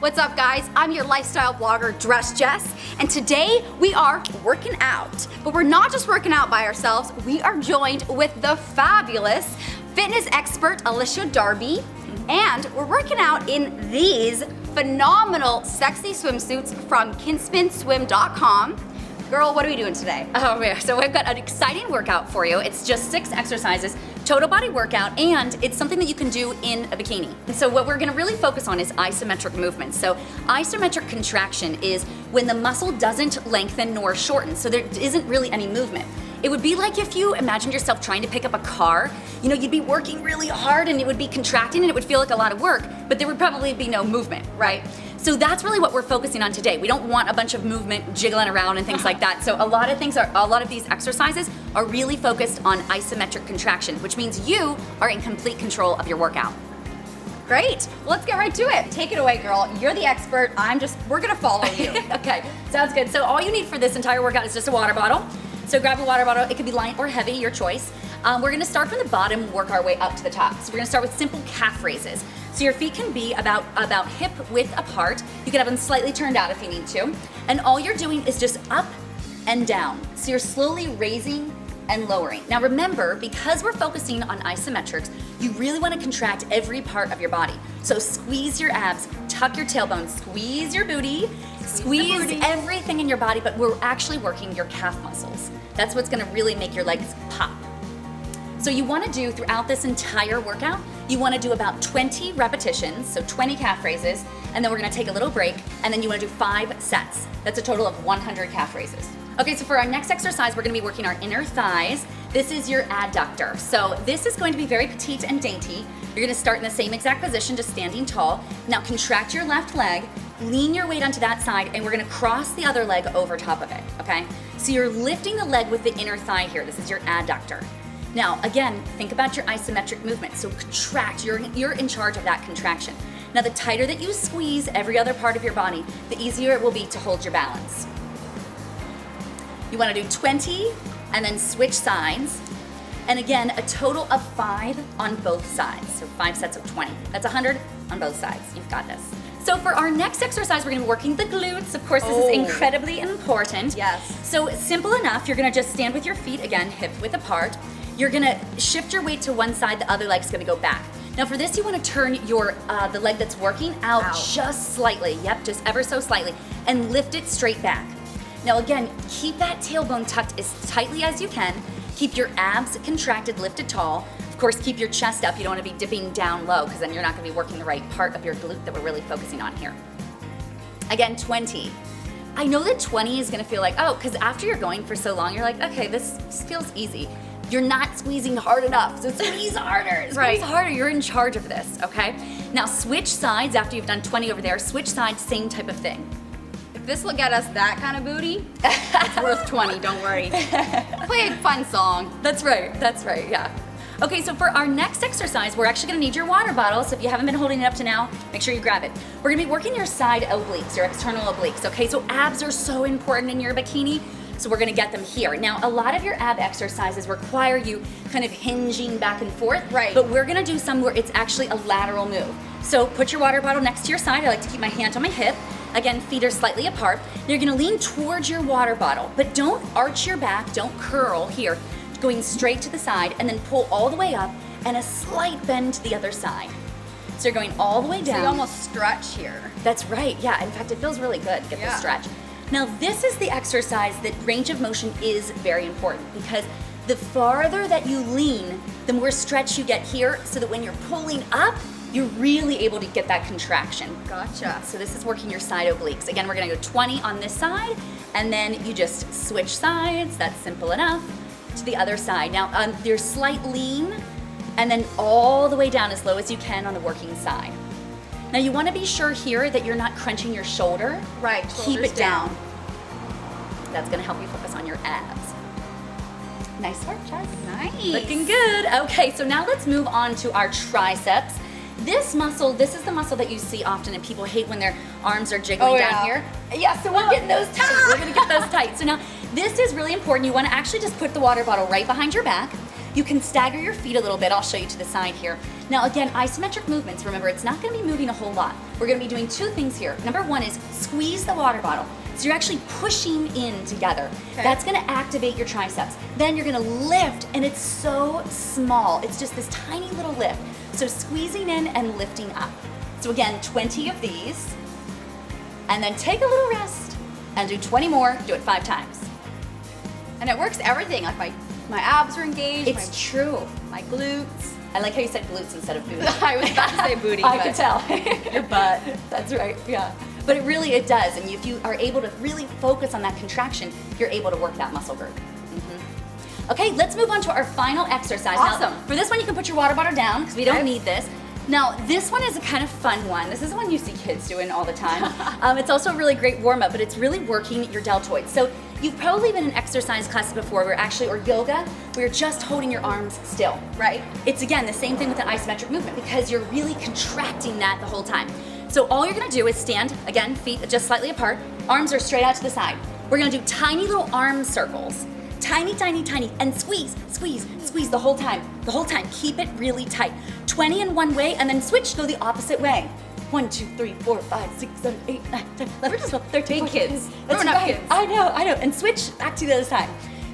What's up, guys? I'm your lifestyle blogger, Dress Jess, and today we are working out. But we're not just working out by ourselves, we are joined with the fabulous fitness expert, Alycia Darby, and we're working out in these phenomenal sexy swimsuits from kinspenswim.com. Girl, what are we doing today? Oh yeah, so we've got an exciting workout for you. It's just 6 exercises, total body workout, and it's something that you can do in a bikini. And so what we're gonna really focus on is isometric movements. So isometric contraction is when the muscle doesn't lengthen nor shorten, so there isn't really any movement. It would be like if you imagined yourself trying to pick up a car. You know, you'd be working really hard and it would be contracting and it would feel like a lot of work, but there would probably be no movement, right? So that's really what we're focusing on today. We don't want a bunch of movement jiggling around and things like that. So a lot of these exercises are really focused on isometric contraction, which means you are in complete control of your workout. Great, well, let's get right to it. Take it away, girl. You're the expert, we're gonna follow you. Okay, sounds good. So all you need for this entire workout is just a water bottle. So grab a water bottle, it could be light or heavy, your choice. We're gonna start from the bottom, work our way up to the top. So we're gonna start with simple calf raises. So your feet can be about hip width apart. You can have them slightly turned out if you need to. And all you're doing is just up and down. So you're slowly raising and lowering. Now remember, because we're focusing on isometrics, you really wanna contract every part of your body. So squeeze your abs, tuck your tailbone, squeeze your booty, squeeze everything in your body, but we're actually working your calf muscles. That's what's gonna really make your legs pop. So you wanna do throughout this entire workout, you wanna do about 20 repetitions, so 20 calf raises, and then we're gonna take a little break, and then you wanna do 5 sets. That's a total of 100 calf raises. Okay, so for our next exercise, we're gonna be working our inner thighs. This is your adductor. So this is going to be very petite and dainty. You're gonna start in the same exact position, just standing tall. Now contract your left leg, lean your weight onto that side, and we're gonna cross the other leg over top of it, okay? So you're lifting the leg with the inner thigh here. This is your adductor. Now, again, think about your isometric movement. So contract, you're in charge of that contraction. Now, the tighter that you squeeze every other part of your body, the easier it will be to hold your balance. You wanna do 20 and then switch sides. And again, a total of 5 on both sides. So 5 sets of 20. That's 100 on both sides. You've got this. So for our next exercise, we're gonna be working the glutes. Of course, this is incredibly important. Yes. So simple enough, you're gonna just stand with your feet, again, hip width apart. You're gonna shift your weight to one side, the other leg's gonna go back. Now for this, you wanna turn the leg that's working out just slightly. Yep, just ever so slightly, and lift it straight back. Now again, keep that tailbone tucked as tightly as you can. Keep your abs contracted, lifted tall. Of course, keep your chest up. You don't wanna be dipping down low because then you're not gonna be working the right part of your glute that we're really focusing on here. Again, 20. I know that 20 is gonna feel like, oh, because after you're going for so long, you're like, okay, this feels easy. You're not squeezing hard enough, so squeeze harder, squeeze harder. You're in charge of this, okay? Now switch sides after you've done 20 over there. Switch sides, same type of thing. If this will get us that kind of booty, it's worth 20, don't worry. Play a fun song. That's right, yeah. Okay, so for our next exercise, we're actually gonna need your water bottle, so if you haven't been holding it up to now, make sure you grab it. We're gonna be working your side obliques, your external obliques, okay? So abs are so important in your bikini, so we're gonna get them here. Now, a lot of your ab exercises require you kind of hinging back and forth, but we're gonna do some where it's actually a lateral move. So put your water bottle next to your side. I like to keep my hand on my hip. Again, feet are slightly apart. You're gonna lean towards your water bottle, but don't arch your back, don't curl here. Going straight to the side and then pull all the way up and a slight bend to the other side. So you're going all the way down. So you almost stretch here. That's right, yeah. In fact, it feels really good to get the stretch. Now this is the exercise that range of motion is very important because the farther that you lean, the more stretch you get here so that when you're pulling up, you're really able to get that contraction. Gotcha. So this is working your side obliques. Again, we're gonna go 20 on this side and then you just switch sides. That's simple enough. To the other side. Now your slight lean and then all the way down as low as you can on the working side. Now you want to be sure here that you're not crunching your shoulder. Right, keep it down. That's going to help you focus on your abs. Nice work, Jess. Nice. Looking good. Okay, so now let's move on to our triceps. This muscle, this is the muscle that you see often and people hate when their arms are jiggling down here. Yeah, so we're getting those tight. We're gonna get those tight. So now, this is really important. You wanna actually just put the water bottle right behind your back. You can stagger your feet a little bit. I'll show you to the side here. Now again, isometric movements, remember it's not gonna be moving a whole lot. We're gonna be doing two things here. Number one is squeeze the water bottle. So you're actually pushing in together. Okay. That's gonna activate your triceps. Then you're gonna lift, and it's so small. It's just this tiny little lift. So squeezing in and lifting up. So again, 20 of these, and then take a little rest, and do 20 more, do it 5 times. And it works everything, like my abs are engaged. It's true. My glutes. I like how you said glutes instead of booty. I was about to say booty. I but could tell. Your butt. That's right, yeah. But it does, and if you are able to really focus on that contraction, you're able to work that muscle group. Okay, let's move on to our final exercise. Awesome. Now, for this one, you can put your water bottle down, because we don't Okay. need this. Now, this one is a kind of fun one. This is one you see kids doing all the time. It's also a really great warm-up, but it's really working your deltoids. So you've probably been in exercise classes before, or yoga, where you're just holding your arms still, right? It's, again, the same thing with an isometric movement, because you're really contracting that the whole time. So all you're gonna do is stand, again, feet just slightly apart, arms are straight out to the side. We're gonna do tiny little arm circles. Tiny, tiny, tiny, and squeeze, squeeze, squeeze the whole time. The whole time, keep it really tight. 20 in one way, and then switch, go the opposite way. 1, 2, 3, 4, 5, 6, 7, 8, 9, 10, 11, 12, 13, Big 14, kids. That's Grown-up right. kids. I know, and switch back to the other side.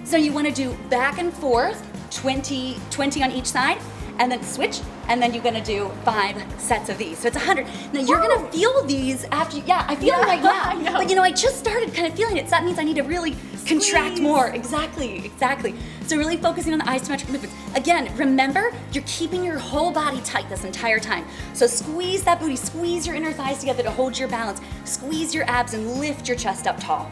So you wanna do back and forth, 20 on each side, and then switch, and then you're gonna do 5 sets of these. So it's 100. Now you're gonna feel these after, I feel them right now. I know. But I just started kind of feeling it, so that means I need to really contract Squeeze. more. Exactly. So really focusing on the isometric movements. Again, remember, you're keeping your whole body tight this entire time. So squeeze that booty, squeeze your inner thighs together to hold your balance, squeeze your abs and lift your chest up tall.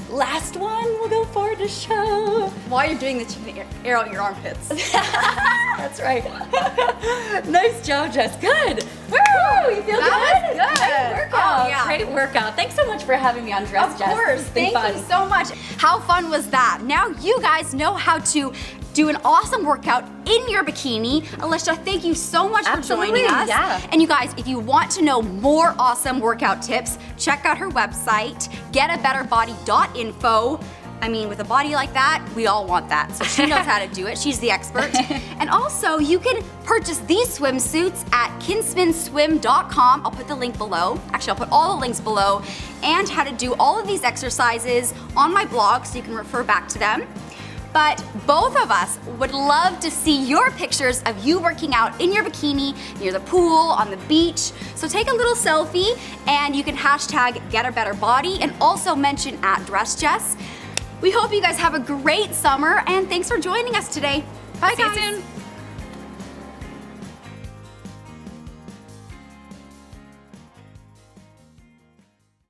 Last one, we'll go forward to show. While you're doing this, you can air out your armpits. That's right. Nice job, Jess. Good. Woo! You feel That good? was good. Great workout. Oh, yeah. Great workout. Thanks so much for having me on Dress, Of Jess. course. It's been Thank fun. you so much. How fun was that? Now you guys know how to do an awesome workout in your bikini. Alycia, thank you so much for Absolutely, joining us. yeah. And you guys, if you want to know more awesome workout tips, check out her website, getabetterbody.info. I mean, with a body like that, we all want that. So she knows how to do it. She's the expert. And also, you can purchase these swimsuits at kinsmanswim.com. I'll put the link below. Actually, I'll put all the links below, and how to do all of these exercises on my blog so you can refer back to them. But both of us would love to see your pictures of you working out in your bikini, near the pool, on the beach. So take a little selfie, and you can hashtag #GetABetterBody and also mention @DressJess. We hope you guys have a great summer, and thanks for joining us today. Bye, See you guys. soon.